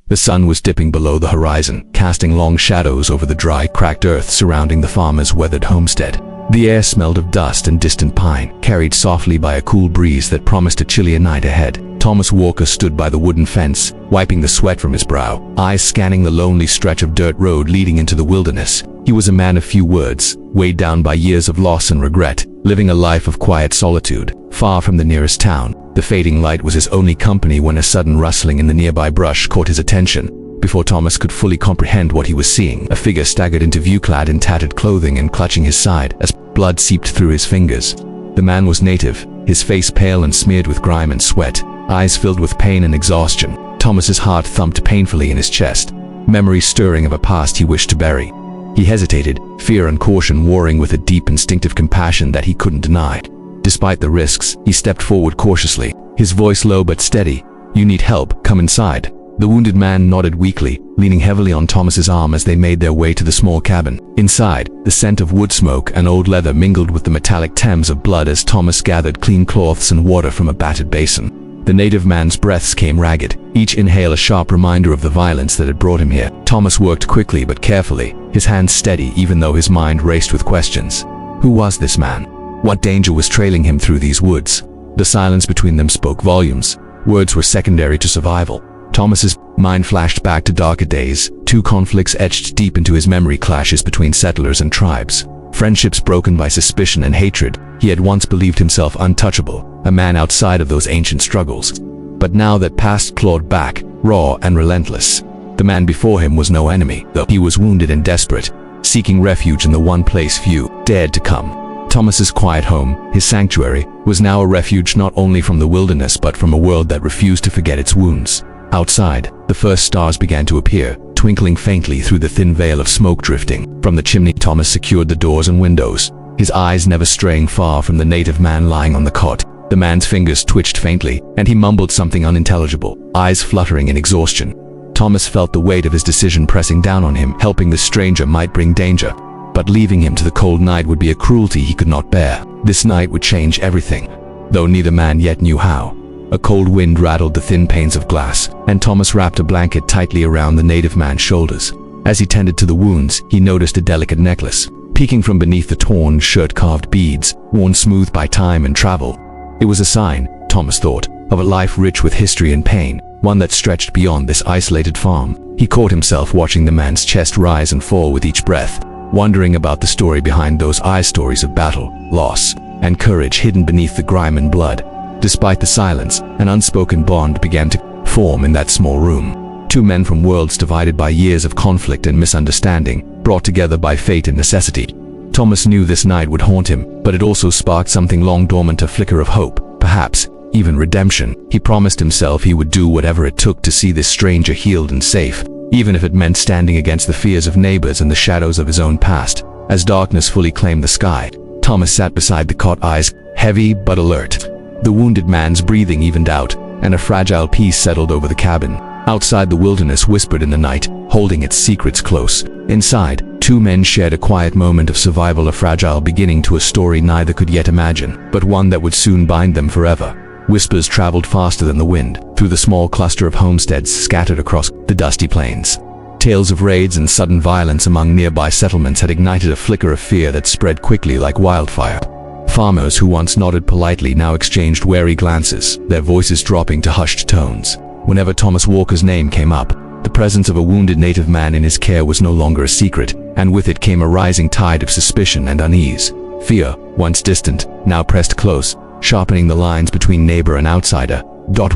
The sun was dipping below the horizon, casting long shadows over the dry, cracked earth surrounding the farmer's weathered homestead. The air smelled of dust and distant pine, carried softly by a cool breeze that promised a chillier night ahead. Thomas Walker stood by the wooden fence, wiping the sweat from his brow, eyes scanning the lonely stretch of dirt road leading into the wilderness. He was a man of few words, weighed down by years of loss and regret, living a life of quiet solitude, far from the nearest town. The fading light was his only company when a sudden rustling in the nearby brush caught his attention. Before Thomas could fully comprehend what he was seeing, a figure staggered into view clad in tattered clothing and clutching his side as blood seeped through his fingers. The man was native, his face pale and smeared with grime and sweat, eyes filled with pain and exhaustion. Thomas's heart thumped painfully in his chest, memories stirring of a past he wished to bury. He hesitated, fear and caution warring with a deep instinctive compassion that he couldn't deny. Despite the risks, he stepped forward cautiously, his voice low but steady. "You need help, come inside." The wounded man nodded weakly, leaning heavily on Thomas's arm as they made their way to the small cabin. Inside, the scent of wood smoke and old leather mingled with the metallic thames of blood as Thomas gathered clean cloths and water from a battered basin. The native man's breaths came ragged, each inhale a sharp reminder of the violence that had brought him here. Thomas worked quickly but carefully, his hands steady even though his mind raced with questions. Who was this man? What danger was trailing him through these woods? The silence between them spoke volumes. Words were secondary to survival. Thomas's mind flashed back to darker days, two conflicts etched deep into his memory: clashes between settlers and tribes, friendships broken by suspicion and hatred. He had once believed himself untouchable, a man outside of those ancient struggles. But now that past clawed back, raw and relentless. The man before him was no enemy, though he was wounded and desperate, seeking refuge in the one place few dared to come. Thomas's quiet home, his sanctuary, was now a refuge not only from the wilderness but from a world that refused to forget its wounds. Outside, the first stars began to appear, twinkling faintly through the thin veil of smoke drifting from the chimney. Thomas secured the doors and windows, his eyes never straying far from the native man lying on the cot. The man's fingers twitched faintly, and he mumbled something unintelligible, eyes fluttering in exhaustion. Thomas felt the weight of his decision pressing down on him. Helping this stranger might bring danger, but leaving him to the cold night would be a cruelty he could not bear. This night would change everything, though neither man yet knew how. A cold wind rattled the thin panes of glass, and Thomas wrapped a blanket tightly around the native man's shoulders. As he tended to the wounds, he noticed a delicate necklace, peeking from beneath the torn shirt-carved beads, worn smooth by time and travel. It was a sign, Thomas thought, of a life rich with history and pain, one that stretched beyond this isolated farm. He caught himself watching the man's chest rise and fall with each breath, wondering about the story behind those stories of battle, loss, and courage hidden beneath the grime and blood. Despite the silence, an unspoken bond began to form in that small room. Two men from worlds divided by years of conflict and misunderstanding, brought together by fate and necessity. Thomas knew this night would haunt him, but it also sparked something long dormant, a flicker of hope, perhaps even redemption. He promised himself he would do whatever it took to see this stranger healed and safe, even if it meant standing against the fears of neighbors and the shadows of his own past. As darkness fully claimed the sky, Thomas sat beside the cot, eyes heavy but alert. The wounded man's breathing evened out, and a fragile peace settled over the cabin. Outside, the wilderness whispered in the night, holding its secrets close. Inside, two men shared a quiet moment of survival, a fragile beginning to a story neither could yet imagine, but one that would soon bind them forever. Whispers traveled faster than the wind, through the small cluster of homesteads scattered across the dusty plains. Tales of raids and sudden violence among nearby settlements had ignited a flicker of fear that spread quickly like wildfire. Farmers who once nodded politely now exchanged wary glances, their voices dropping to hushed tones. Whenever Thomas Walker's name came up, the presence of a wounded native man in his care was no longer a secret, and with it came a rising tide of suspicion and unease. Fear, once distant, now pressed close, sharpening the lines between neighbor and outsider.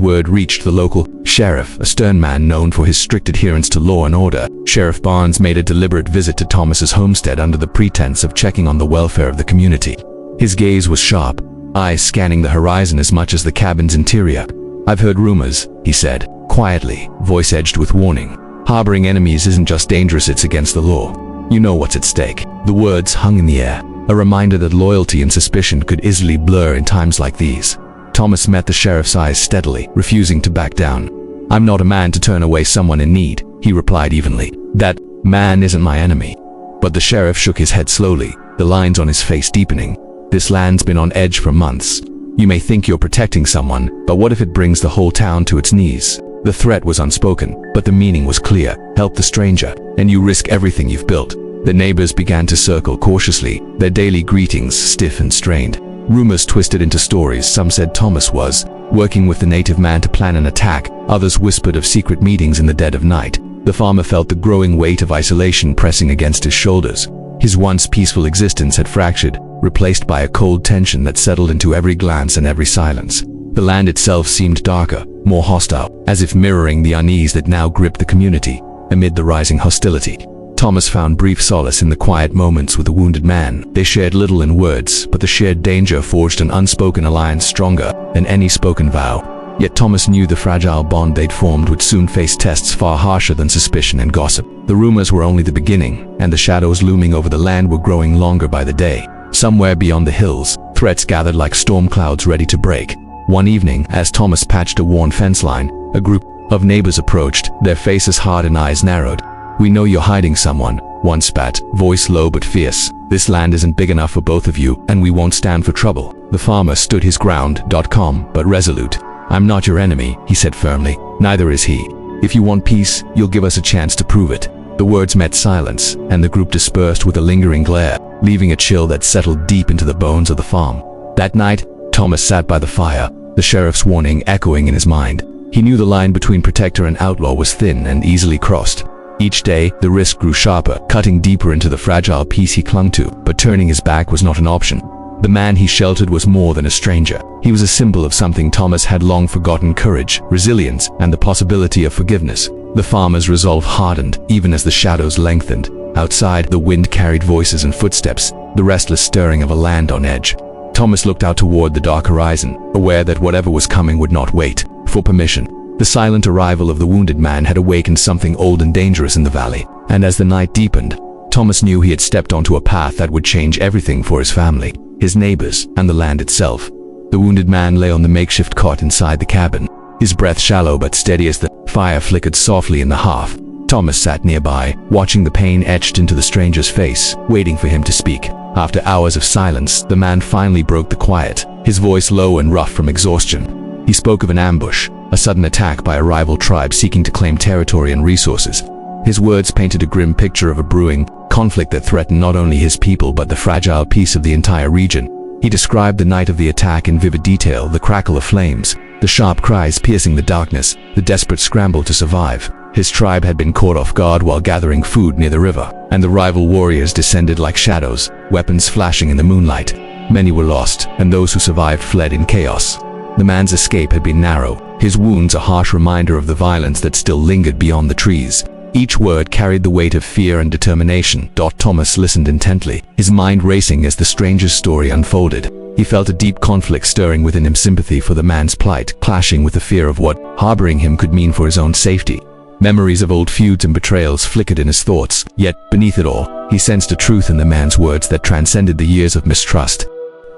Word reached the local sheriff, a stern man known for his strict adherence to law and order. Sheriff Barnes made a deliberate visit to Thomas's homestead under the pretense of checking on the welfare of the community. His gaze was sharp, eyes scanning the horizon as much as the cabin's interior. "I've heard rumors," he said, quietly, voice edged with warning. "Harboring enemies isn't just dangerous, it's against the law. You know what's at stake." The words hung in the air, a reminder that loyalty and suspicion could easily blur in times like these. Thomas met the sheriff's eyes steadily, refusing to back down. "I'm not a man to turn away someone in need," he replied evenly. "That man isn't my enemy." But the sheriff shook his head slowly, the lines on his face deepening. "This land's been on edge for months. You may think you're protecting someone, but what if it brings the whole town to its knees? The threat was unspoken, but the meaning was clear. Help the stranger, and you risk everything you've built. The neighbors began to circle cautiously, their daily greetings stiff and strained. Rumors twisted into stories. Some said Thomas was working with the native man to plan an attack. Others whispered of secret meetings in the dead of night. The farmer felt the growing weight of isolation pressing against his shoulders. His once peaceful existence had fractured, replaced by a cold tension that settled into every glance and every silence. The land itself seemed darker, more hostile, as if mirroring the unease that now gripped the community. Amid the rising hostility, Thomas found brief solace in the quiet moments with the wounded man. They shared little in words, but the shared danger forged an unspoken alliance stronger than any spoken vow. Yet Thomas knew the fragile bond they'd formed would soon face tests far harsher than suspicion and gossip. The rumors were only the beginning, and the shadows looming over the land were growing longer by the day. Somewhere beyond the hills, threats gathered like storm clouds ready to break. One evening, as Thomas patched a worn fence line, a group of neighbors approached, their faces hard and eyes narrowed. "We know you're hiding someone," one spat, voice low but fierce. "This land isn't big enough for both of you, and we won't stand for trouble." The farmer stood his ground, calm but resolute. "I'm not your enemy," he said firmly. "Neither is he. If you want peace, you'll give us a chance to prove it." The words met silence, and the group dispersed with a lingering glare, leaving a chill that settled deep into the bones of the farm. That night, Thomas sat by the fire, the sheriff's warning echoing in his mind. He knew the line between protector and outlaw was thin and easily crossed. Each day, the risk grew sharper, cutting deeper into the fragile peace he clung to, but turning his back was not an option. The man he sheltered was more than a stranger. He was a symbol of something Thomas had long forgotten: courage, resilience, and the possibility of forgiveness. The farmer's resolve hardened, even as the shadows lengthened. Outside, the wind carried voices and footsteps, the restless stirring of a land on edge. Thomas looked out toward the dark horizon, aware that whatever was coming would not wait for permission. The silent arrival of the wounded man had awakened something old and dangerous in the valley, and as the night deepened, Thomas knew he had stepped onto a path that would change everything for his family, his neighbors, and the land itself. The wounded man lay on the makeshift cot inside the cabin, his breath shallow but steady as the fire flickered softly in the hearth. Thomas sat nearby, watching the pain etched into the stranger's face, waiting for him to speak. After hours of silence, the man finally broke the quiet, his voice low and rough from exhaustion. He spoke of an ambush, a sudden attack by a rival tribe seeking to claim territory and resources. His words painted a grim picture of a brewing conflict that threatened not only his people but the fragile peace of the entire region. He described the night of the attack in vivid detail: the crackle of flames, the sharp cries piercing the darkness, the desperate scramble to survive. His tribe had been caught off guard while gathering food near the river, and the rival warriors descended like shadows, weapons flashing in the moonlight. Many were lost, and those who survived fled in chaos. The man's escape had been narrow, his wounds a harsh reminder of the violence that still lingered beyond the trees. Each word carried the weight of fear and determination. Thomas listened intently, his mind racing as the stranger's story unfolded. He felt a deep conflict stirring within him, sympathy for the man's plight, clashing with the fear of what harboring him could mean for his own safety. Memories of old feuds and betrayals flickered in his thoughts, yet, beneath it all, he sensed a truth in the man's words that transcended the years of mistrust.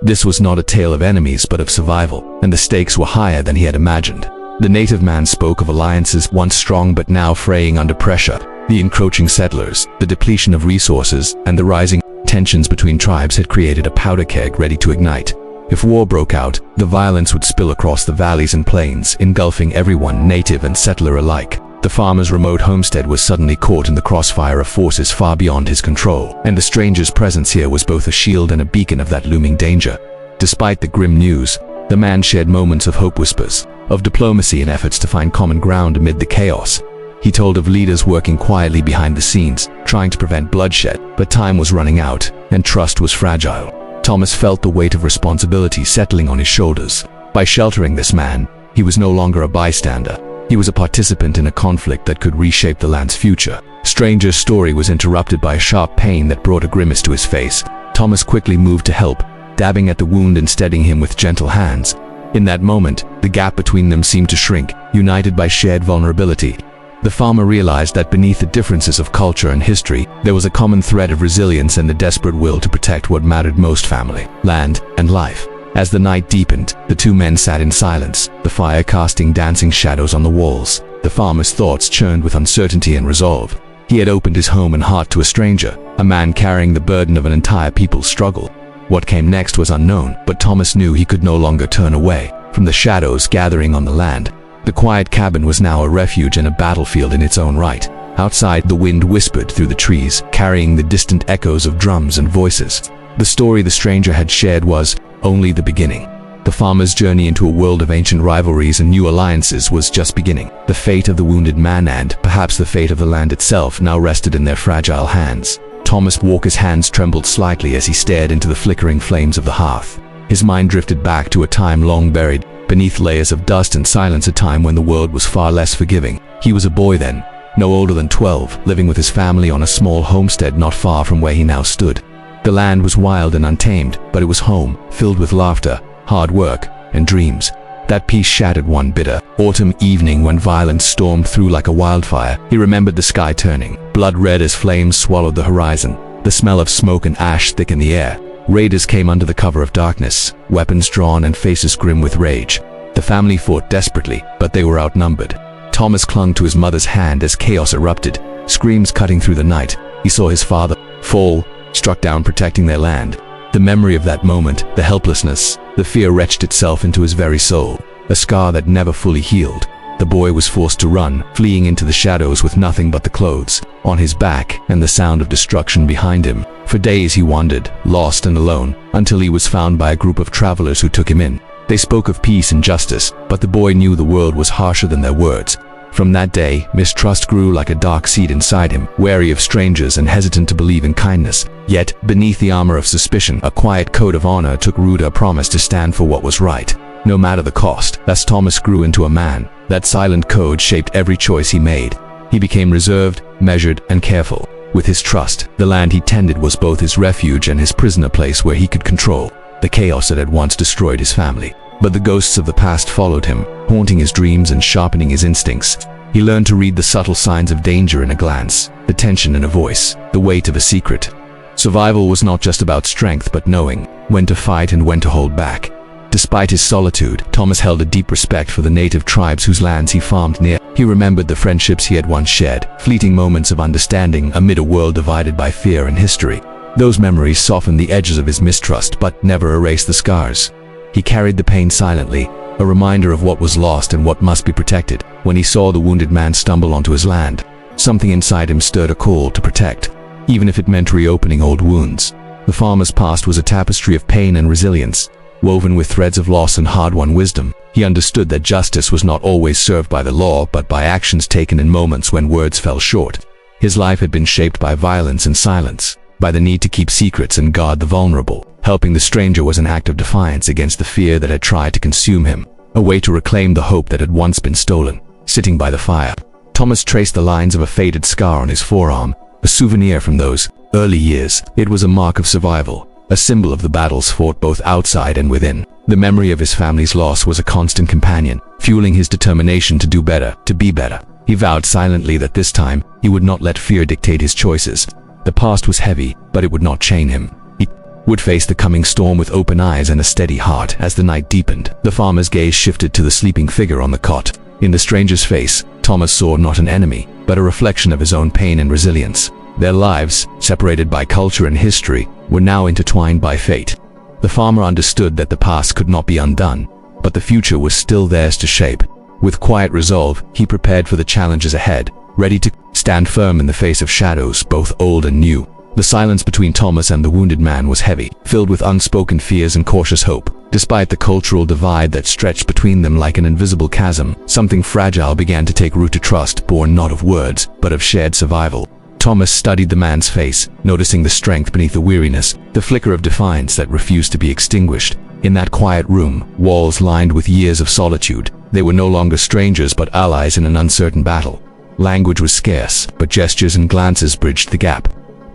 This was not a tale of enemies but of survival, and the stakes were higher than he had imagined. The native man spoke of alliances once strong but now fraying under pressure, the encroaching settlers, the depletion of resources, and the rising tensions between tribes had created a powder keg ready to ignite. If war broke out, the violence would spill across the valleys and plains, engulfing everyone, native and settler alike. The farmer's remote homestead was suddenly caught in the crossfire of forces far beyond his control, and the stranger's presence here was both a shield and a beacon of that looming danger. Despite the grim news, the man shared moments of hope, whispers of diplomacy and efforts to find common ground amid the chaos. He told of leaders working quietly behind the scenes, trying to prevent bloodshed, but time was running out, and trust was fragile. Thomas felt the weight of responsibility settling on his shoulders. By sheltering this man, he was no longer a bystander. He was a participant in a conflict that could reshape the land's future. Stranger's story was interrupted by a sharp pain that brought a grimace to his face. Thomas quickly moved to help, dabbing at the wound and steadying him with gentle hands. In that moment, the gap between them seemed to shrink, united by shared vulnerability. The farmer realized that beneath the differences of culture and history, there was a common thread of resilience and the desperate will to protect what mattered most: family, land, and life. As the night deepened, the two men sat in silence, the fire casting dancing shadows on the walls. The farmer's thoughts churned with uncertainty and resolve. He had opened his home and heart to a stranger, a man carrying the burden of an entire people's struggle. What came next was unknown, but Thomas knew he could no longer turn away from the shadows gathering on the land. The quiet cabin was now a refuge and a battlefield in its own right. Outside, the wind whispered through the trees, carrying the distant echoes of drums and voices. The story the stranger had shared was only the beginning. The farmer's journey into a world of ancient rivalries and new alliances was just beginning. The fate of the wounded man and, perhaps the fate of the land itself, now rested in their fragile hands. Thomas Walker's hands trembled slightly as he stared into the flickering flames of the hearth. His mind drifted back to a time long buried beneath layers of dust and silence, a time when the world was far less forgiving. He was a boy then, no older than 12, living with his family on a small homestead not far from where he now stood. The land was wild and untamed, but it was home, filled with laughter, hard work, and dreams. That peace shattered one bitter autumn evening when violence stormed through like a wildfire. He remembered the sky turning blood red as flames swallowed the horizon. The smell of smoke and ash thick in the air. Raiders came under the cover of darkness, weapons drawn and faces grim with rage. The family fought desperately, but they were outnumbered. Thomas clung to his mother's hand as chaos erupted, screams cutting through the night. He saw his father fall, struck down protecting their land. The memory of that moment, the helplessness, the fear retched itself into his very soul, a scar that never fully healed. The boy was forced to run, fleeing into the shadows with nothing but the clothes on his back and the sound of destruction behind him. For days he wandered, lost and alone, until he was found by a group of travelers who took him in. They spoke of peace and justice, but the boy knew the world was harsher than their words. From that day, mistrust grew like a dark seed inside him, wary of strangers and hesitant to believe in kindness. Yet, beneath the armor of suspicion, a quiet code of honor took root, a promise to stand for what was right, no matter the cost. As Thomas grew into a man, that silent code shaped every choice he made. He became reserved, measured, and careful. With his trust, the land he tended was both his refuge and his prison, a place where he could control the chaos that had once destroyed his family. But the ghosts of the past followed him, haunting his dreams and sharpening his instincts. He learned to read the subtle signs of danger in a glance, the tension in a voice, the weight of a secret. Survival was not just about strength, but knowing when to fight and when to hold back. Despite his solitude, Thomas held a deep respect for the native tribes whose lands he farmed near. He remembered the friendships he had once shared, fleeting moments of understanding amid a world divided by fear and history. Those memories softened the edges of his mistrust, but never erased the scars. He carried the pain silently, a reminder of what was lost and what must be protected. When he saw the wounded man stumble onto his land, something inside him stirred a call to protect, even if it meant reopening old wounds. The farmer's past was a tapestry of pain and resilience, woven with threads of loss and hard-won wisdom. He understood that justice was not always served by the law, but by actions taken in moments when words fell short. His life had been shaped by violence and silence, by the need to keep secrets and guard the vulnerable. Helping the stranger was an act of defiance against the fear that had tried to consume him, a way to reclaim the hope that had once been stolen. Sitting by the fire, Thomas traced the lines of a faded scar on his forearm, a souvenir from those early years. It was a mark of survival, a symbol of the battles fought both outside and within. The memory of his family's loss was a constant companion, fueling his determination to do better, to be better. He vowed silently that this time, he would not let fear dictate his choices. The past was heavy, but it would not chain him. He would face the coming storm with open eyes and a steady heart. As the night deepened, the farmer's gaze shifted to the sleeping figure on the cot. In the stranger's face, Thomas saw not an enemy, but a reflection of his own pain and resilience. Their lives, separated by culture and history, were now intertwined by fate. The farmer understood that the past could not be undone, but the future was still theirs to shape. With quiet resolve, he prepared for the challenges ahead, ready to stand firm in the face of shadows, both old and new. The silence between Thomas and the wounded man was heavy, filled with unspoken fears and cautious hope. Despite the cultural divide that stretched between them like an invisible chasm, something fragile began to take root, a trust born not of words, but of shared survival. Thomas studied the man's face, noticing the strength beneath the weariness, the flicker of defiance that refused to be extinguished. In that quiet room, walls lined with years of solitude, they were no longer strangers but allies in an uncertain battle. Language was scarce, but gestures and glances bridged the gap.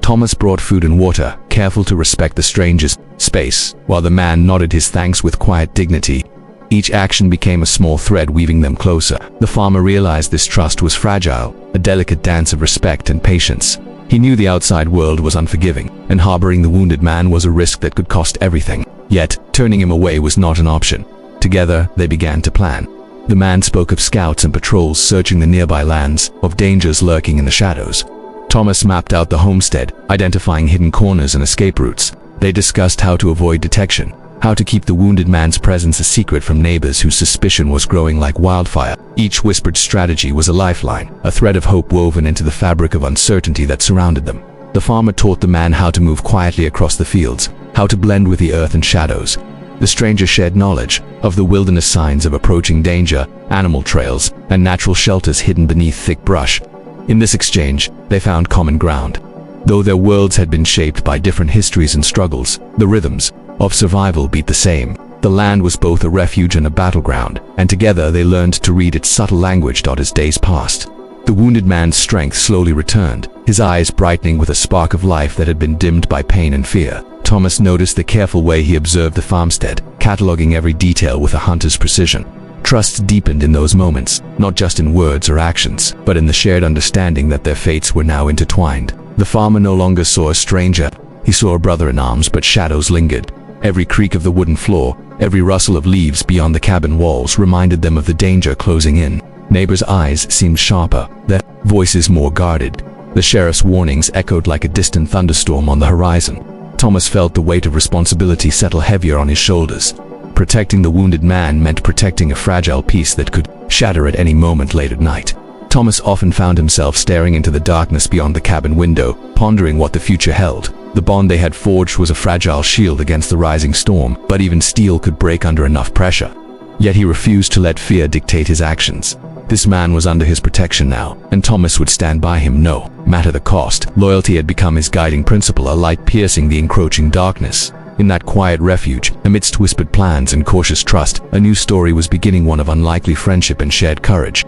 Thomas brought food and water, careful to respect the stranger's space, while the man nodded his thanks with quiet dignity. Each action became a small thread weaving them closer. The farmer realized this trust was fragile, a delicate dance of respect and patience. He knew the outside world was unforgiving, and harboring the wounded man was a risk that could cost everything. Yet, turning him away was not an option. Together, they began to plan. The man spoke of scouts and patrols searching the nearby lands, of dangers lurking in the shadows. Thomas mapped out the homestead, identifying hidden corners and escape routes. They discussed how to avoid detection, how to keep the wounded man's presence a secret from neighbors whose suspicion was growing like wildfire. Each whispered strategy was a lifeline, a thread of hope woven into the fabric of uncertainty that surrounded them. The farmer taught the man how to move quietly across the fields, how to blend with the earth and shadows. The stranger shared knowledge of the wilderness signs of approaching danger, animal trails, and natural shelters hidden beneath thick brush. In this exchange, they found common ground. Though their worlds had been shaped by different histories and struggles, the rhythms of survival beat the same. The land was both a refuge and a battleground, and together they learned to read its subtle language as days passed. The wounded man's strength slowly returned, his eyes brightening with a spark of life that had been dimmed by pain and fear. Thomas noticed the careful way he observed the farmstead, cataloging every detail with a hunter's precision. Trust deepened in those moments, not just in words or actions, but in the shared understanding that their fates were now intertwined. The farmer no longer saw a stranger, he saw a brother-in-arms, but shadows lingered. Every creak of the wooden floor, every rustle of leaves beyond the cabin walls reminded them of the danger closing in. Neighbors' eyes seemed sharper, their voices more guarded. The sheriff's warnings echoed like a distant thunderstorm on the horizon. Thomas felt the weight of responsibility settle heavier on his shoulders. Protecting the wounded man meant protecting a fragile peace that could shatter at any moment late at night. Thomas often found himself staring into the darkness beyond the cabin window, pondering what the future held. The bond they had forged was a fragile shield against the rising storm, but even steel could break under enough pressure. Yet he refused to let fear dictate his actions. This man was under his protection now, and Thomas would stand by him no matter the cost. Loyalty had become his guiding principle, a light piercing the encroaching darkness. In that quiet refuge, amidst whispered plans and cautious trust, a new story was beginning, one of unlikely friendship and shared courage.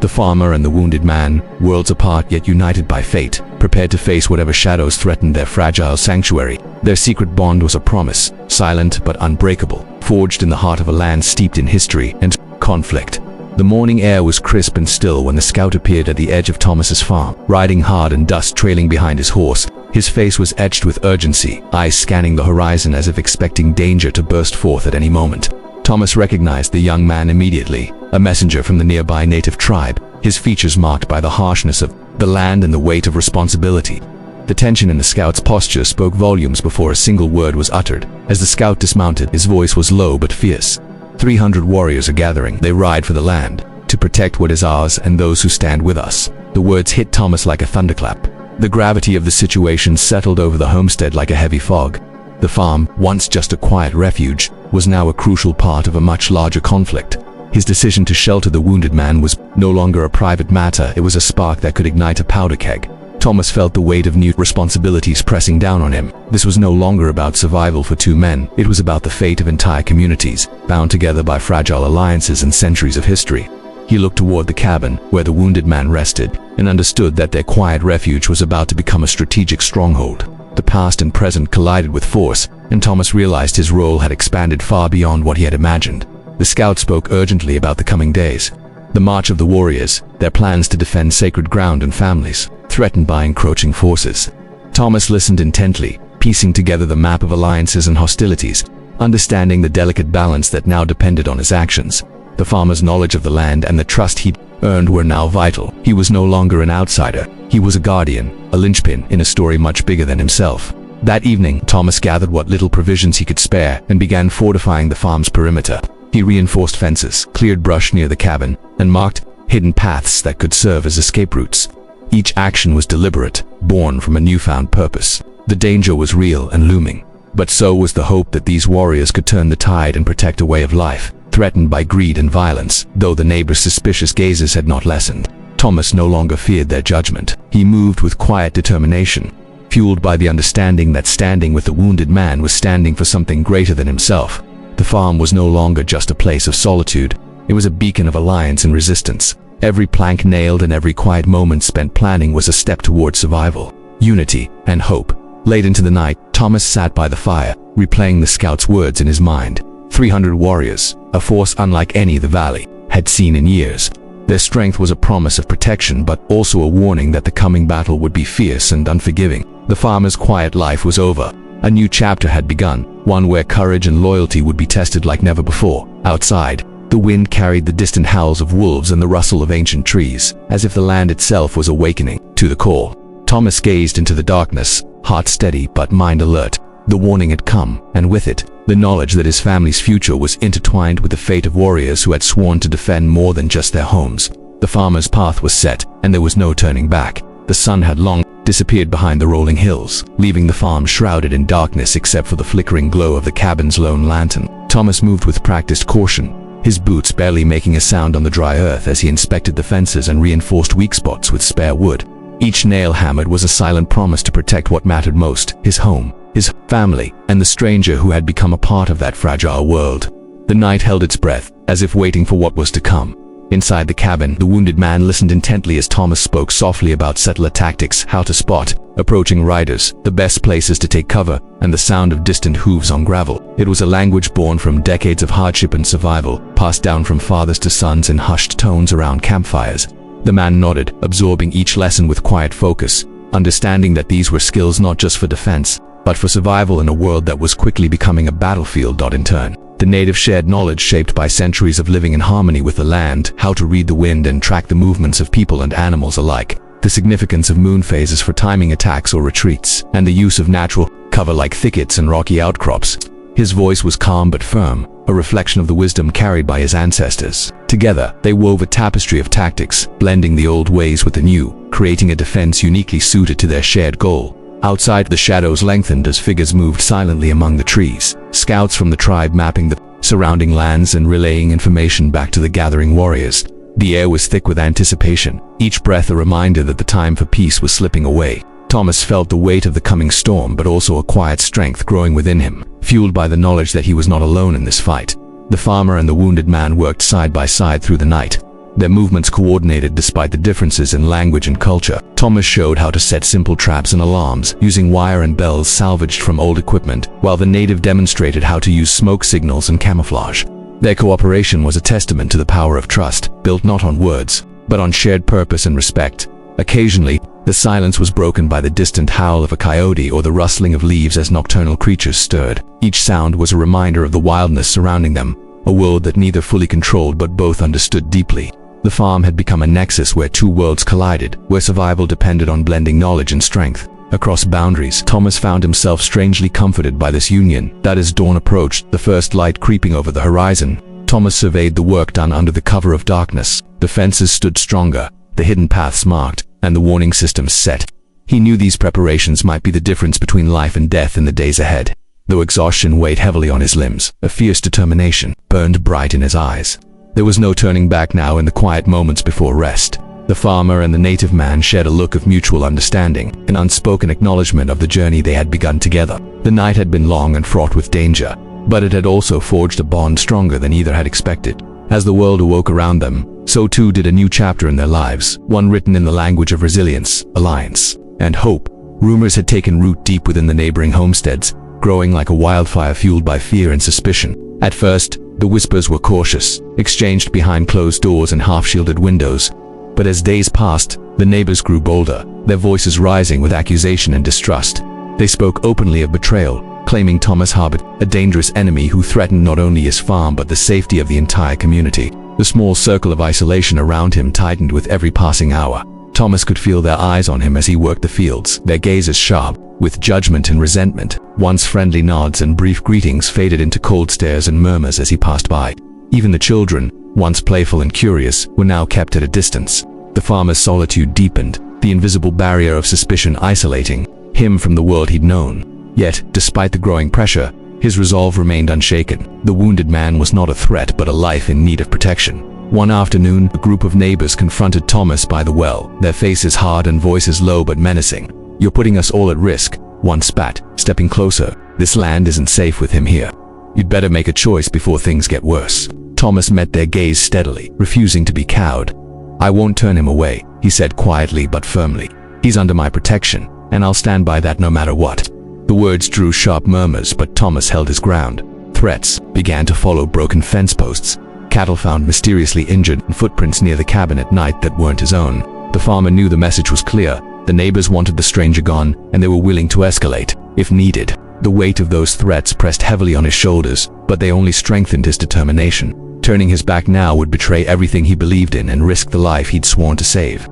The farmer and the wounded man, worlds apart yet united by fate, prepared to face whatever shadows threatened their fragile sanctuary. Their secret bond was a promise, silent but unbreakable, forged in the heart of a land steeped in history and conflict. The morning air was crisp and still when the scout appeared at the edge of Thomas's farm, riding hard and dust trailing behind his horse. His face was etched with urgency, eyes scanning the horizon as if expecting danger to burst forth at any moment. Thomas recognized the young man immediately, a messenger from the nearby native tribe, his features marked by the harshness of the land and the weight of responsibility. The tension in the scout's posture spoke volumes before a single word was uttered. As the scout dismounted, his voice was low but fierce. 300 warriors are gathering. They ride for the land, to protect what is ours and those who stand with us. The words hit Thomas like a thunderclap. The gravity of the situation settled over the homestead like a heavy fog. The farm, once just a quiet refuge, was now a crucial part of a much larger conflict. His decision to shelter the wounded man was no longer a private matter, it was a spark that could ignite a powder keg. Thomas felt the weight of new responsibilities pressing down on him. This was no longer about survival for two men, it was about the fate of entire communities, bound together by fragile alliances and centuries of history. He looked toward the cabin, where the wounded man rested, and understood that their quiet refuge was about to become a strategic stronghold. The past and present collided with force, and Thomas realized his role had expanded far beyond what he had imagined. The scout spoke urgently about the coming days. The march of the warriors, their plans to defend sacred ground and families, threatened by encroaching forces. Thomas listened intently, piecing together the map of alliances and hostilities, understanding the delicate balance that now depended on his actions. The farmer's knowledge of the land and the trust he'd earned were now vital. He was no longer an outsider. He was a guardian, a linchpin in a story much bigger than himself. That evening, Thomas gathered what little provisions he could spare and began fortifying the farm's perimeter. He reinforced fences, cleared brush near the cabin, and marked hidden paths that could serve as escape routes. Each action was deliberate, born from a newfound purpose. The danger was real and looming, but so was the hope that these warriors could turn the tide and protect a way of life, threatened by greed and violence. Though the neighbors' suspicious gazes had not lessened, Thomas no longer feared their judgment. He moved with quiet determination, fueled by the understanding that standing with the wounded man was standing for something greater than himself. The farm was no longer just a place of solitude, it was a beacon of alliance and resistance. Every plank nailed and every quiet moment spent planning was a step toward survival, unity, and hope. Late into the night, Thomas sat by the fire, replaying the scout's words in his mind. 300 warriors, a force unlike any the valley had seen in years. Their strength was a promise of protection, but also a warning that the coming battle would be fierce and unforgiving. The farmer's quiet life was over. A new chapter had begun, one where courage and loyalty would be tested like never before. Outside, the wind carried the distant howls of wolves and the rustle of ancient trees, as if the land itself was awakening to the call. Thomas gazed into the darkness, heart steady but mind alert. The warning had come, and with it, the knowledge that his family's future was intertwined with the fate of warriors who had sworn to defend more than just their homes. The farmer's path was set, and there was no turning back. The sun had long disappeared behind the rolling hills, leaving the farm shrouded in darkness except for the flickering glow of the cabin's lone lantern. Thomas moved with practiced caution, his boots barely making a sound on the dry earth as he inspected the fences and reinforced weak spots with spare wood. Each nail hammered was a silent promise to protect what mattered most: his home, his family, and the stranger who had become a part of that fragile world. The night held its breath, as if waiting for what was to come. Inside the cabin, the wounded man listened intently as Thomas spoke softly about settler tactics, how to spot approaching riders, the best places to take cover, and the sound of distant hooves on gravel. It was a language born from decades of hardship and survival, passed down from fathers to sons in hushed tones around campfires. The man nodded, absorbing each lesson with quiet focus, understanding that these were skills not just for defense, but for survival in a world that was quickly becoming a battlefield. In turn, the native shared knowledge shaped by centuries of living in harmony with the land, how to read the wind and track the movements of people and animals alike, the significance of moon phases for timing attacks or retreats, and the use of natural cover like thickets and rocky outcrops. His voice was calm but firm, a reflection of the wisdom carried by his ancestors. Together, they wove a tapestry of tactics, blending the old ways with the new, creating a defense uniquely suited to their shared goal. Outside, the shadows lengthened as figures moved silently among the trees, scouts from the tribe mapping the surrounding lands and relaying information back to the gathering warriors. The air was thick with anticipation, each breath a reminder that the time for peace was slipping away. Thomas felt the weight of the coming storm, but also a quiet strength growing within him, fueled by the knowledge that he was not alone in this fight. The farmer and the wounded man worked side by side through the night, their movements coordinated despite the differences in language and culture. Thomas showed how to set simple traps and alarms, using wire and bells salvaged from old equipment, while the native demonstrated how to use smoke signals and camouflage. Their cooperation was a testament to the power of trust, built not on words, but on shared purpose and respect. Occasionally, the silence was broken by the distant howl of a coyote or the rustling of leaves as nocturnal creatures stirred. Each sound was a reminder of the wildness surrounding them, a world that neither fully controlled but both understood deeply. The farm had become a nexus where two worlds collided, where survival depended on blending knowledge and strength. Across boundaries, Thomas found himself strangely comforted by this union. That as dawn approached, the first light creeping over the horizon, Thomas surveyed the work done under the cover of darkness. The fences stood stronger, the hidden paths marked, and the warning systems set. He knew these preparations might be the difference between life and death in the days ahead. Though exhaustion weighed heavily on his limbs, a fierce determination burned bright in his eyes. There was no turning back now. In the quiet moments before rest, the farmer and the native man shared a look of mutual understanding, an unspoken acknowledgement of the journey they had begun together. The night had been long and fraught with danger, but it had also forged a bond stronger than either had expected. As the world awoke around them, so too did a new chapter in their lives, one written in the language of resilience, alliance, and hope. Rumors had taken root deep within the neighboring homesteads, growing like a wildfire fueled by fear and suspicion. At first, the whispers were cautious, exchanged behind closed doors and half-shielded windows. But as days passed, the neighbors grew bolder, their voices rising with accusation and distrust. They spoke openly of betrayal, claiming Thomas harbored a dangerous enemy who threatened not only his farm but the safety of the entire community. The small circle of isolation around him tightened with every passing hour. Thomas could feel their eyes on him as he worked the fields, their gazes sharp with judgment and resentment. Once friendly nods and brief greetings faded into cold stares and murmurs as he passed by. Even the children, once playful and curious, were now kept at a distance. The farmer's solitude deepened, the invisible barrier of suspicion isolating him from the world he'd known. Yet, despite the growing pressure, his resolve remained unshaken. The wounded man was not a threat but a life in need of protection. One afternoon, a group of neighbors confronted Thomas by the well, their faces hard and voices low but menacing. "You're putting us all at risk," one spat, stepping closer. "This land isn't safe with him here. You'd better make a choice before things get worse." Thomas met their gaze steadily, refusing to be cowed. "I won't turn him away," he said quietly but firmly. "He's under my protection, and I'll stand by that no matter what." The words drew sharp murmurs, but Thomas held his ground. Threats began to follow: broken fence posts, cattle found mysteriously injured, and footprints near the cabin at night that weren't his own. The farmer knew the message was clear. The neighbors wanted the stranger gone, and they were willing to escalate, if needed. The weight of those threats pressed heavily on his shoulders, but they only strengthened his determination. Turning his back now would betray everything he believed in and risk the life he'd sworn to save.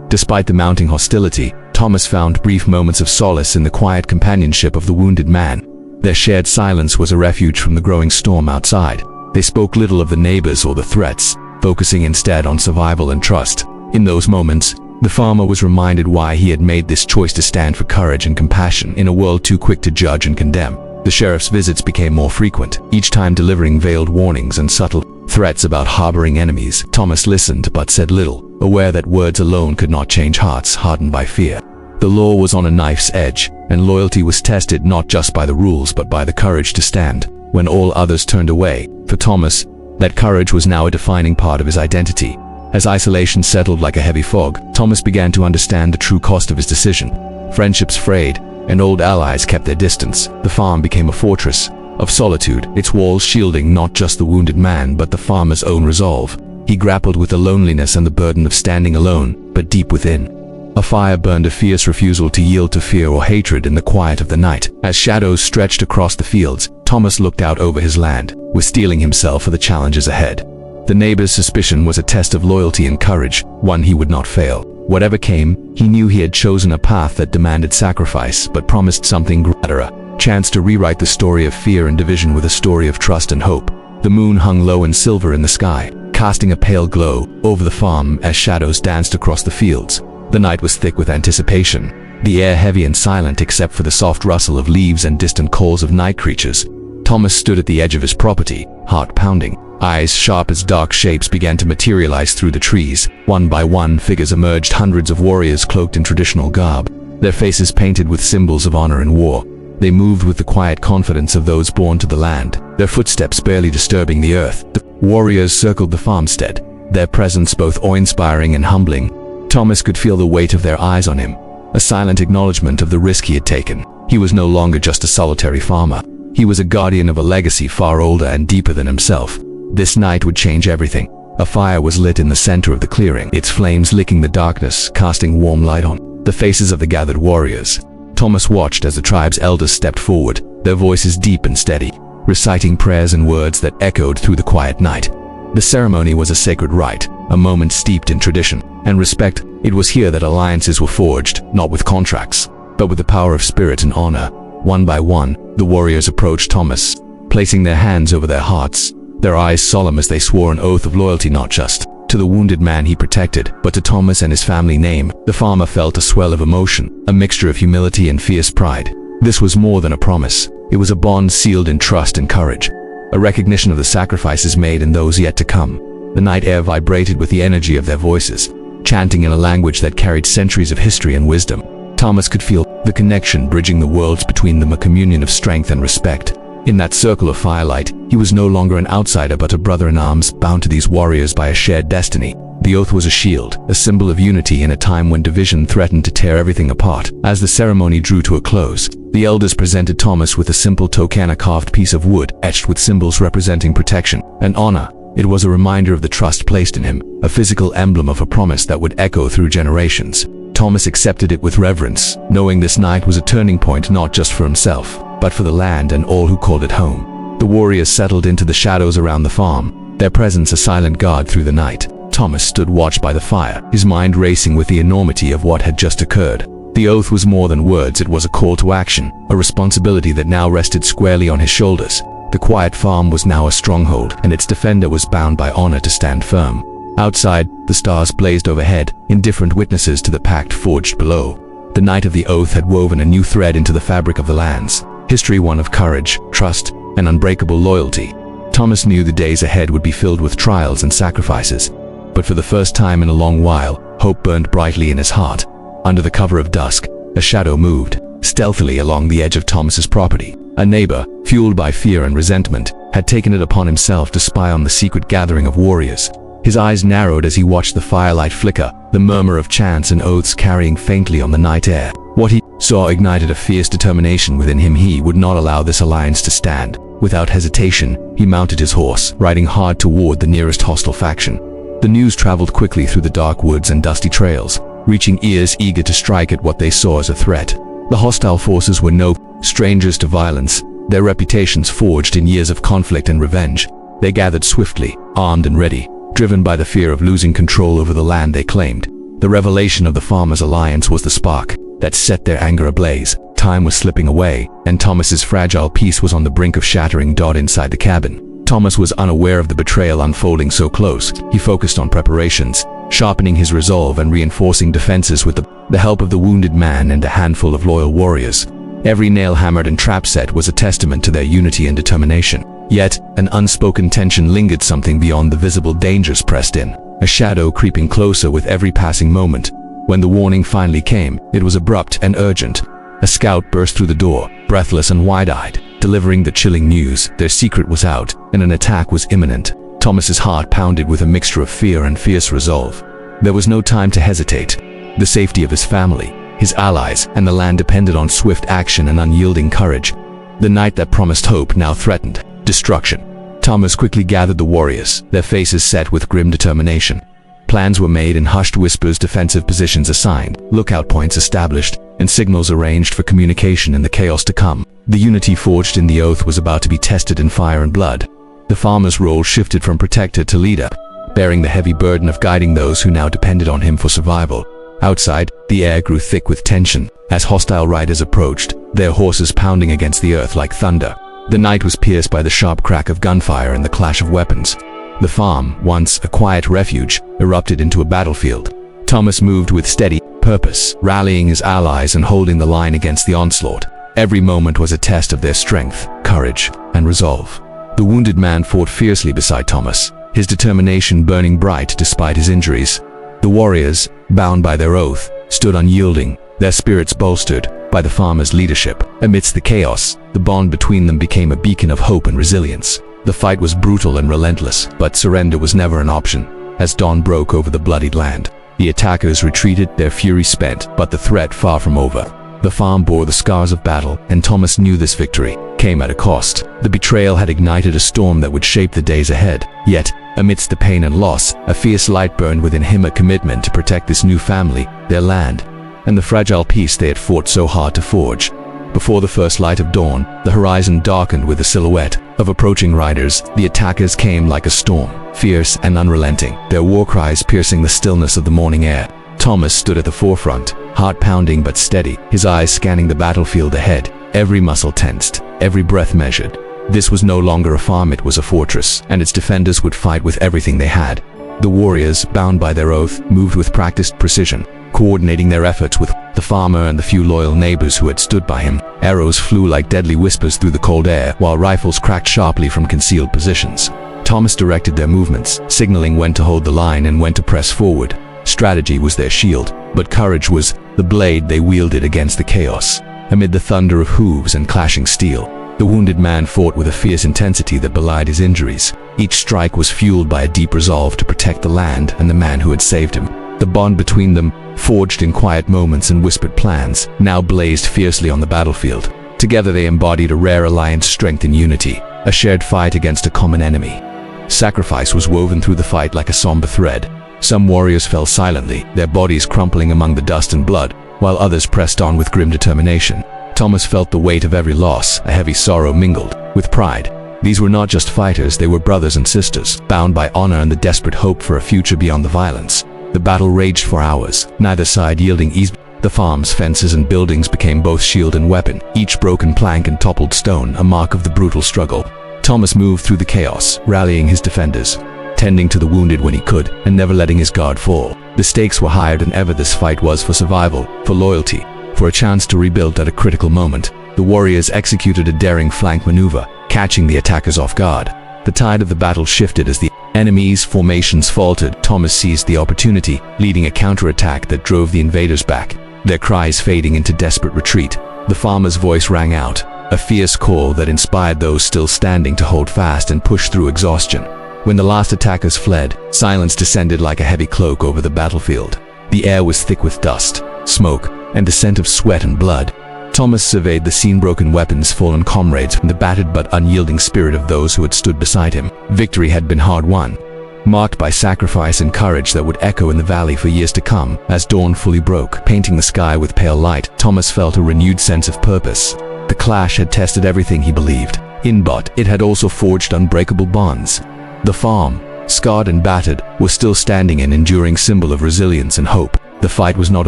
Despite the mounting hostility, Thomas found brief moments of solace in the quiet companionship of the wounded man. Their shared silence was a refuge from the growing storm outside. They spoke little of the neighbors or the threats, focusing instead on survival and trust. In those moments, the farmer was reminded why he had made this choice to stand for courage and compassion in a world too quick to judge and condemn. The sheriff's visits became more frequent, each time delivering veiled warnings and subtle threats about harboring enemies. Thomas listened but said little, aware that words alone could not change hearts hardened by fear. The law was on a knife's edge, and loyalty was tested not just by the rules but by the courage to stand when all others turned away. For Thomas, that courage was now a defining part of his identity. As isolation settled like a heavy fog, Thomas began to understand the true cost of his decision. Friendships frayed, and old allies kept their distance. The farm became a fortress of solitude, its walls shielding not just the wounded man but the farmer's own resolve. He grappled with the loneliness and the burden of standing alone, but deep within, a fire burned, a fierce refusal to yield to fear or hatred in the quiet of the night. As shadows stretched across the fields, Thomas looked out over his land, steeling himself for the challenges ahead. The neighbor's suspicion was a test of loyalty and courage, one he would not fail. Whatever came, he knew he had chosen a path that demanded sacrifice but promised something greater, a chance to rewrite the story of fear and division with a story of trust and hope. The moon hung low and silver in the sky, casting a pale glow over the farm as shadows danced across the fields. The night was thick with anticipation, the air heavy and silent except for the soft rustle of leaves and distant calls of night creatures. Thomas stood at the edge of his property, heart pounding. Eyes sharp as dark shapes began to materialize through the trees. One by one, figures emerged, hundreds of warriors cloaked in traditional garb, their faces painted with symbols of honor and war. They moved with the quiet confidence of those born to the land, their footsteps barely disturbing the earth. The warriors circled the farmstead, their presence both awe-inspiring and humbling. Thomas could feel the weight of their eyes on him, a silent acknowledgement of the risk he had taken. He was no longer just a solitary farmer. He was a guardian of a legacy far older and deeper than himself. This night would change everything. A fire was lit in the center of the clearing, its flames licking the darkness, casting warm light on the faces of the gathered warriors. Thomas watched as the tribe's elders stepped forward, their voices deep and steady, reciting prayers and words that echoed through the quiet night. The ceremony was a sacred rite, a moment steeped in tradition and respect. It was here that alliances were forged, not with contracts, but with the power of spirit and honor. One by one, the warriors approached Thomas, placing their hands over their hearts, their eyes solemn as they swore an oath of loyalty not just to the wounded man he protected, but to Thomas and his family name. The farmer felt a swell of emotion, a mixture of humility and fierce pride. This was more than a promise. It was a bond sealed in trust and courage, a recognition of the sacrifices made and those yet to come. The night air vibrated with the energy of their voices, chanting in a language that carried centuries of history and wisdom. Thomas could feel the connection bridging the worlds between them, a communion of strength and respect. In that circle of firelight, he was no longer an outsider but a brother in arms, bound to these warriors by a shared destiny. The oath was a shield, a symbol of unity in a time when division threatened to tear everything apart. As the ceremony drew to a close, the elders presented Thomas with a simple token, a carved piece of wood, etched with symbols representing protection and honor. It was a reminder of the trust placed in him, a physical emblem of a promise that would echo through generations. Thomas accepted it with reverence, knowing this night was a turning point not just for himself, but for the land and all who called it home. The warriors settled into the shadows around the farm, their presence a silent guard through the night. Thomas stood watch by the fire, his mind racing with the enormity of what had just occurred. The oath was more than words, it was a call to action, a responsibility that now rested squarely on his shoulders. The quiet farm was now a stronghold, and its defender was bound by honor to stand firm. Outside, the stars blazed overhead, indifferent witnesses to the pact forged below. The night of the oath had woven a new thread into the fabric of the lands, history one of courage, trust, and unbreakable loyalty. Thomas knew the days ahead would be filled with trials and sacrifices, but for the first time in a long while, hope burned brightly in his heart. Under the cover of dusk, a shadow moved stealthily along the edge of Thomas's property. A neighbor, fueled by fear and resentment, had taken it upon himself to spy on the secret gathering of warriors. His eyes narrowed as he watched the firelight flicker, the murmur of chants and oaths carrying faintly on the night air. What he saw ignited a fierce determination within him. He would not allow this alliance to stand. Without hesitation, he mounted his horse, riding hard toward the nearest hostile faction. The news traveled quickly through the dark woods and dusty trails, reaching ears eager to strike at what they saw as a threat. The hostile forces were no strangers to violence, their reputations forged in years of conflict and revenge. They gathered swiftly, armed and ready, driven by the fear of losing control over the land they claimed. The revelation of the farmers' alliance was the spark that set their anger ablaze. time was slipping away, and Thomas's fragile peace was on the brink of shattering. Inside the cabin, Thomas was unaware of the betrayal unfolding so close. He focused on preparations, sharpening his resolve and reinforcing defenses with the help of the wounded man and a handful of loyal warriors. Every nail hammered and trap set was a testament to their unity and determination. Yet, an unspoken tension lingered. Something beyond the visible dangers pressed in, a shadow creeping closer with every passing moment. When the warning finally came, it was abrupt and urgent. A scout burst through the door, breathless and wide-eyed, delivering the chilling news. Their secret was out, and an attack was imminent. Thomas's heart pounded with a mixture of fear and fierce resolve. There was no time to hesitate. The safety of his family, his allies, and the land depended on swift action and unyielding courage. The night that promised hope now threatened destruction. Thomas quickly gathered the warriors, their faces set with grim determination. Plans were made in hushed whispers, defensive positions assigned, lookout points established, and signals arranged for communication in the chaos to come. The unity forged in the oath was about to be tested in fire and blood. The farmer's role shifted from protector to leader, bearing the heavy burden of guiding those who now depended on him for survival. Outside, the air grew thick with tension as hostile riders approached, their horses pounding against the earth like thunder. The night was pierced by the sharp crack of gunfire and the clash of weapons. The farm, once a quiet refuge, erupted into a battlefield. Thomas moved with steady purpose, rallying his allies and holding the line against the onslaught. Every moment was a test of their strength, courage, and resolve. The wounded man fought fiercely beside Thomas, his determination burning bright despite his injuries. The warriors, bound by their oath, stood unyielding, their spirits bolstered by the farmer's leadership. Amidst the chaos, the bond between them became a beacon of hope and resilience. The fight was brutal and relentless, but surrender was never an option. As dawn broke over the bloodied land, the attackers retreated, their fury spent, but the threat far from over. The farm bore the scars of battle, and Thomas knew this victory came at a cost. The betrayal had ignited a storm that would shape the days ahead. Yet, amidst the pain and loss, a fierce light burned within him, a commitment to protect this new family, their land, and the fragile peace they had fought so hard to forge. Before the first light of dawn, the horizon darkened with the silhouette of approaching riders. The attackers came like a storm, fierce and unrelenting, their war cries piercing the stillness of the morning air. Thomas stood at the forefront, heart pounding but steady, his eyes scanning the battlefield ahead, every muscle tensed, every breath measured. This was no longer a farm, it was a fortress, and its defenders would fight with everything they had. The warriors, bound by their oath, moved with practiced precision, coordinating their efforts with the farmer and the few loyal neighbors who had stood by him. Arrows flew like deadly whispers through the cold air, while rifles cracked sharply from concealed positions. Thomas directed their movements, signaling when to hold the line and when to press forward. Strategy was their shield, but courage was the blade they wielded against the chaos. Amid the thunder of hooves and clashing steel, the wounded man fought with a fierce intensity that belied his injuries. Each strike was fueled by a deep resolve to protect the land and the man who had saved him. The bond between them, forged in quiet moments and whispered plans, now blazed fiercely on the battlefield. Together they embodied a rare alliance, strength in unity, a shared fight against a common enemy. Sacrifice was woven through the fight like a somber thread. Some warriors fell silently, their bodies crumpling among the dust and blood, while others pressed on with grim determination. Thomas felt the weight of every loss, a heavy sorrow mingled with pride. These were not just fighters, they were brothers and sisters, bound by honor and the desperate hope for a future beyond the violence. The battle raged for hours, neither side yielding ease. The farm's fences and buildings became both shield and weapon, each broken plank and toppled stone a mark of the brutal struggle. Thomas moved through the chaos, rallying his defenders, tending to the wounded when he could, and never letting his guard fall. The stakes were higher than ever. This fight was for survival, for loyalty, for a chance to rebuild at a critical moment. The warriors executed a daring flank maneuver, catching the attackers off guard. The tide of the battle shifted as the enemy's formations faltered. Thomas seized the opportunity, leading a counterattack that drove the invaders back, their cries fading into desperate retreat. The farmer's voice rang out, a fierce call that inspired those still standing to hold fast and push through exhaustion. When the last attackers fled, silence descended like a heavy cloak over the battlefield. The air was thick with dust, smoke, and the scent of sweat and blood. Thomas surveyed the scene, broken weapons, fallen comrades, and the battered but unyielding spirit of those who had stood beside him. Victory had been hard won, marked by sacrifice and courage that would echo in the valley for years to come. As dawn fully broke, painting the sky with pale light, Thomas felt a renewed sense of purpose. The clash had tested everything he believed in, but it had also forged unbreakable bonds. The farm, scarred and battered, was still standing, an enduring symbol of resilience and hope. The fight was not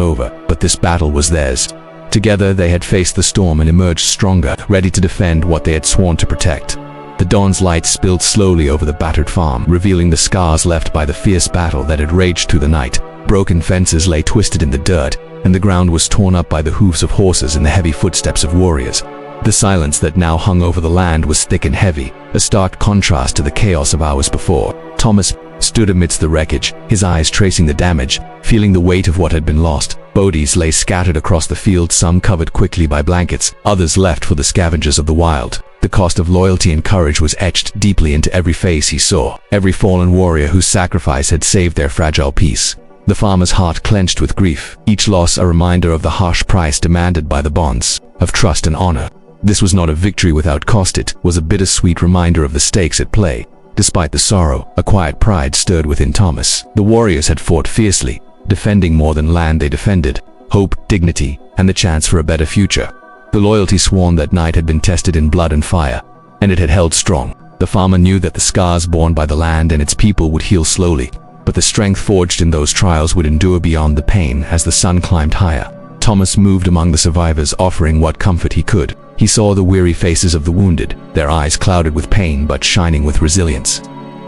over, but this battle was theirs. Together they had faced the storm and emerged stronger, ready to defend what they had sworn to protect. The dawn's light spilled slowly over the battered farm, revealing the scars left by the fierce battle that had raged through the night. Broken fences lay twisted in the dirt, and the ground was torn up by the hooves of horses and the heavy footsteps of warriors. The silence that now hung over the land was thick and heavy, a stark contrast to the chaos of hours before. Thomas stood amidst the wreckage, his eyes tracing the damage, feeling the weight of what had been lost. Bodies lay scattered across the field, some covered quickly by blankets, others left for the scavengers of the wild. The cost of loyalty and courage was etched deeply into every face he saw, every fallen warrior whose sacrifice had saved their fragile peace. The farmer's heart clenched with grief, each loss a reminder of the harsh price demanded by the bonds of trust and honor. This was not a victory without cost, it was a bittersweet reminder of the stakes at play. Despite the sorrow, a quiet pride stirred within Thomas. The warriors had fought fiercely, defending more than land they defended, hope, dignity, and the chance for a better future. The loyalty sworn that night had been tested in blood and fire, and it had held strong. The farmer knew that the scars borne by the land and its people would heal slowly, but the strength forged in those trials would endure beyond the pain as the sun climbed higher. Thomas moved among the survivors, offering what comfort he could. He saw the weary faces of the wounded, their eyes clouded with pain but shining with resilience.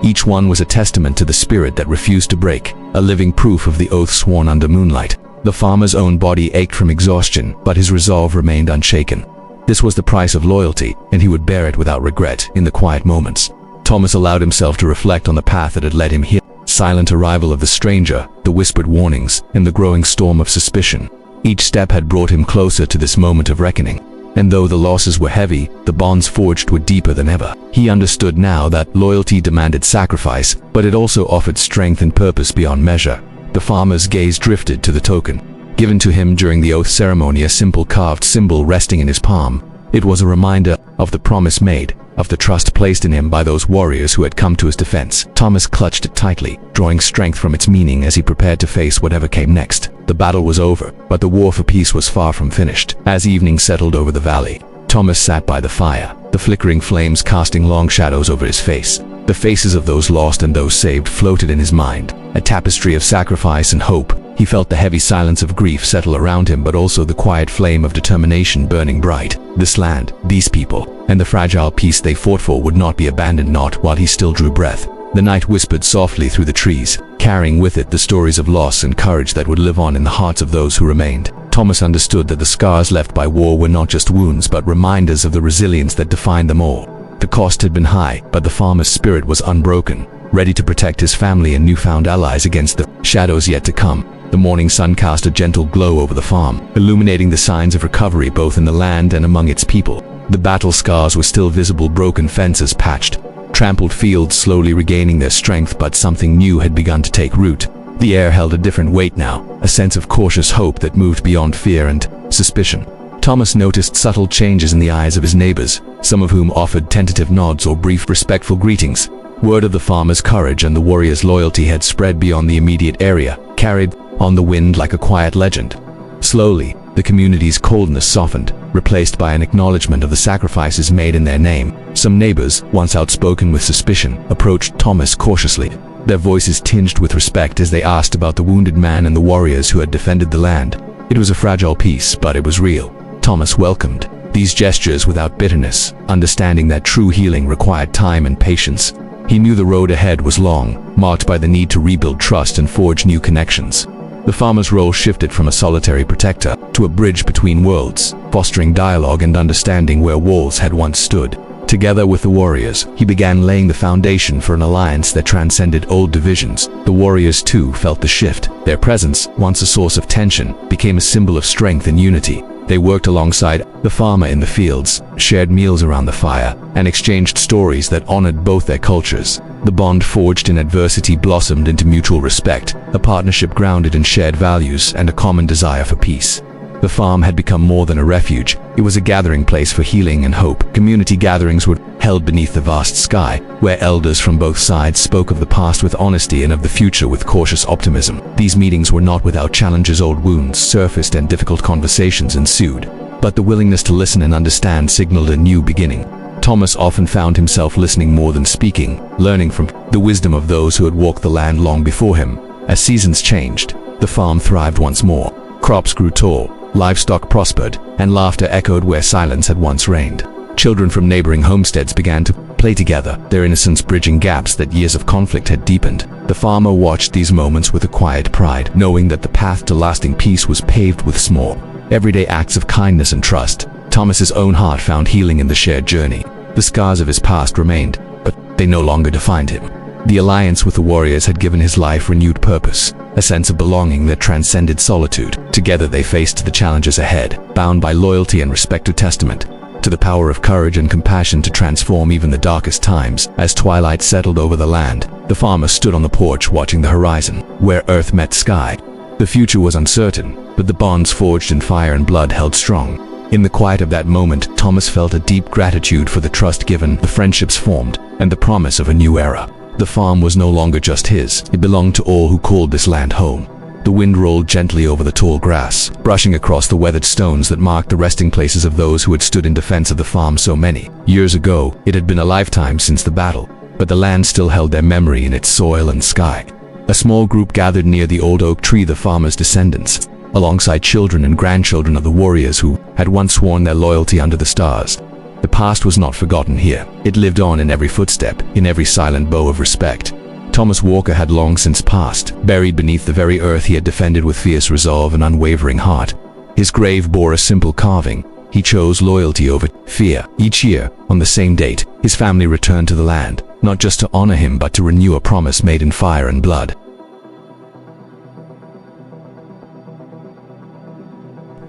Each one was a testament to the spirit that refused to break, a living proof of the oath sworn under moonlight. The farmer's own body ached from exhaustion, but his resolve remained unshaken. This was the price of loyalty, and he would bear it without regret in the quiet moments. Thomas allowed himself to reflect on the path that had led him here. Silent arrival of the stranger, the whispered warnings, and the growing storm of suspicion. Each step had brought him closer to this moment of reckoning. And though the losses were heavy, the bonds forged were deeper than ever. He understood now that loyalty demanded sacrifice, but it also offered strength and purpose beyond measure. The farmer's gaze drifted to the token, given to him during the oath ceremony, a simple carved symbol resting in his palm. It was a reminder of the promise made, of the trust placed in him by those warriors who had come to his defense. Thomas clutched it tightly, drawing strength from its meaning as he prepared to face whatever came next. The battle was over, but the war for peace was far from finished. As evening settled over the valley, Thomas sat by the fire, the flickering flames casting long shadows over his face. The faces of those lost and those saved floated in his mind, a tapestry of sacrifice and hope. He felt the heavy silence of grief settle around him, but also the quiet flame of determination burning bright. This land, these people, and the fragile peace they fought for would not be abandoned, not while he still drew breath. The night whispered softly through the trees, carrying with it the stories of loss and courage that would live on in the hearts of those who remained. Thomas understood that the scars left by war were not just wounds but reminders of the resilience that defined them all. The cost had been high, but the farmer's spirit was unbroken, ready to protect his family and newfound allies against the shadows yet to come. The morning sun cast a gentle glow over the farm, illuminating the signs of recovery both in the land and among its people. The battle scars were still visible, broken fences patched, trampled fields slowly regaining their strength, but something new had begun to take root. The air held a different weight now, a sense of cautious hope that moved beyond fear and suspicion. Thomas noticed subtle changes in the eyes of his neighbors, some of whom offered tentative nods or brief respectful greetings. Word of the farmer's courage and the warrior's loyalty had spread beyond the immediate area, carried on the wind like a quiet legend. Slowly, the community's coldness softened, replaced by an acknowledgement of the sacrifices made in their name. Some neighbors, once outspoken with suspicion, approached Thomas cautiously, their voices tinged with respect as they asked about the wounded man and the warriors who had defended the land. It was a fragile peace, but it was real. Thomas welcomed these gestures without bitterness, understanding that true healing required time and patience. He knew the road ahead was long, marked by the need to rebuild trust and forge new connections. The farmer's role shifted from a solitary protector to a bridge between worlds, fostering dialogue and understanding where walls had once stood. Together with the warriors, he began laying the foundation for an alliance that transcended old divisions. The warriors too felt the shift. Their presence, once a source of tension, became a symbol of strength and unity. They worked alongside the farmer in the fields, shared meals around the fire, and exchanged stories that honored both their cultures. The bond forged in adversity blossomed into mutual respect, a partnership grounded in shared values and a common desire for peace. The farm had become more than a refuge. It was a gathering place for healing and hope. Community gatherings were held beneath the vast sky, where elders from both sides spoke of the past with honesty and of the future with cautious optimism. These meetings were not without challenges. Old wounds surfaced and difficult conversations ensued, but the willingness to listen and understand signaled a new beginning. Thomas often found himself listening more than speaking, learning from the wisdom of those who had walked the land long before him. As seasons changed, the farm thrived once more. Crops grew tall, livestock prospered, and laughter echoed where silence had once reigned. Children from neighboring homesteads began to play together, their innocence bridging gaps that years of conflict had deepened. The farmer watched these moments with a quiet pride, knowing that the path to lasting peace was paved with small, everyday acts of kindness and trust. Thomas's own heart found healing in the shared journey. The scars of his past remained, but they no longer defined him. The alliance with the warriors had given his life renewed purpose, a sense of belonging that transcended solitude. Together they faced the challenges ahead, bound by loyalty and respect, a testament to the power of courage and compassion to transform even the darkest times. As twilight settled over the land, the farmer stood on the porch watching the horizon, where earth met sky. The future was uncertain, but the bonds forged in fire and blood held strong. In the quiet of that moment, Thomas felt a deep gratitude for the trust given, the friendships formed, and the promise of a new era. The farm was no longer just his, it belonged to all who called this land home. The wind rolled gently over the tall grass, brushing across the weathered stones that marked the resting places of those who had stood in defense of the farm so many years ago. It had been a lifetime since the battle, but the land still held their memory in its soil and sky. A small group gathered near the old oak tree, the farmer's descendants, alongside children and grandchildren of the warriors who had once sworn their loyalty under the stars. The past was not forgotten here. It lived on in every footstep, in every silent bow of respect. Thomas Walker had long since passed, buried beneath the very earth he had defended with fierce resolve and unwavering heart. His grave bore a simple carving. He chose loyalty over fear. Each year, on the same date, his family returned to the land, not just to honor him but to renew a promise made in fire and blood.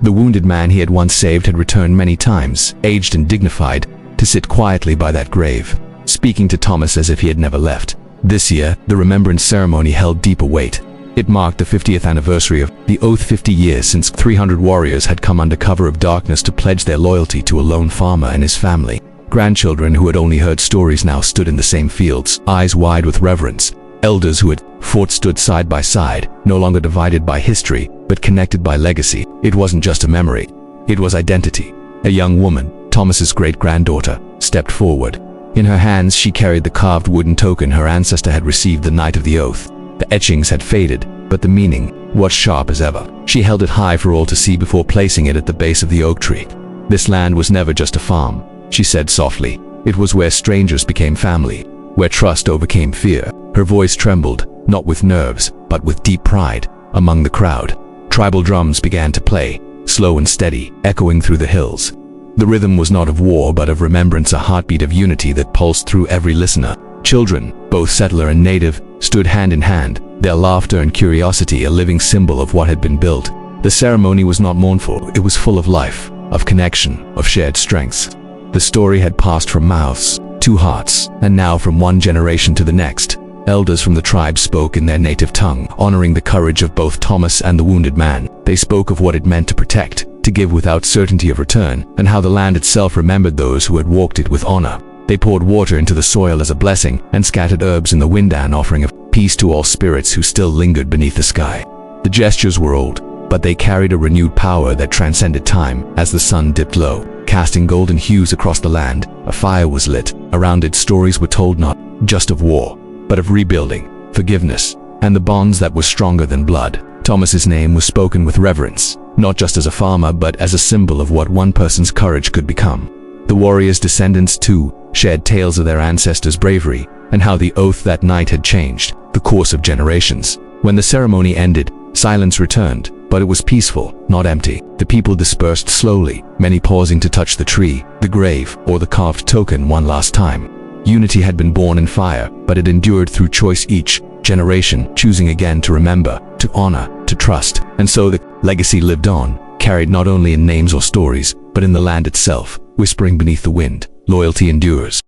The wounded man he had once saved had returned many times, aged and dignified, to sit quietly by that grave, speaking to Thomas as if he had never left. This year, the remembrance ceremony held deeper weight. It marked the 50th anniversary of the oath, 50 years since 300 warriors had come under cover of darkness to pledge their loyalty to a lone farmer and his family. Grandchildren who had only heard stories now stood in the same fields, eyes wide with reverence. Elders who had fought stood side by side, no longer divided by history, but connected by legacy. It wasn't just a memory, it was identity. A young woman, Thomas's great-granddaughter, stepped forward. In her hands she carried the carved wooden token her ancestor had received the night of the oath. The etchings had faded, but the meaning was sharp as ever. She held it high for all to see before placing it at the base of the oak tree. This land was never just a farm, she said softly. It was where strangers became family, where trust overcame fear. Her voice trembled, not with nerves, but with deep pride. Among the crowd, tribal drums began to play, slow and steady, echoing through the hills. The rhythm was not of war but of remembrance, a heartbeat of unity that pulsed through every listener. Children, both settler and native, stood hand in hand, their laughter and curiosity a living symbol of what had been built. The ceremony was not mournful, it was full of life, of connection, of shared strengths. The story had passed from mouths to hearts, and now from one generation to the next. Elders from the tribe spoke in their native tongue, honoring the courage of both Thomas and the wounded man. They spoke of what it meant to protect, to give without certainty of return, and how the land itself remembered those who had walked it with honor. They poured water into the soil as a blessing, and scattered herbs in the wind, an offering of peace to all spirits who still lingered beneath the sky. The gestures were old, but they carried a renewed power that transcended time. As the sun dipped low, casting golden hues across the land, a fire was lit. Around it, stories were told not just of war, but of rebuilding, forgiveness, and the bonds that were stronger than blood. Thomas's name was spoken with reverence, not just as a farmer but as a symbol of what one person's courage could become. The warriors' descendants too shared tales of their ancestors' bravery and how the oath that night had changed the course of generations. When the ceremony ended, silence returned, but it was peaceful, not empty. The people dispersed slowly, many pausing to touch the tree, the grave, or the carved token one last time. Unity had been born in fire, but it endured through choice, each generation choosing again to remember, to honor, to trust. And so the legacy lived on, carried not only in names or stories, but in the land itself, whispering beneath the wind. Loyalty endures.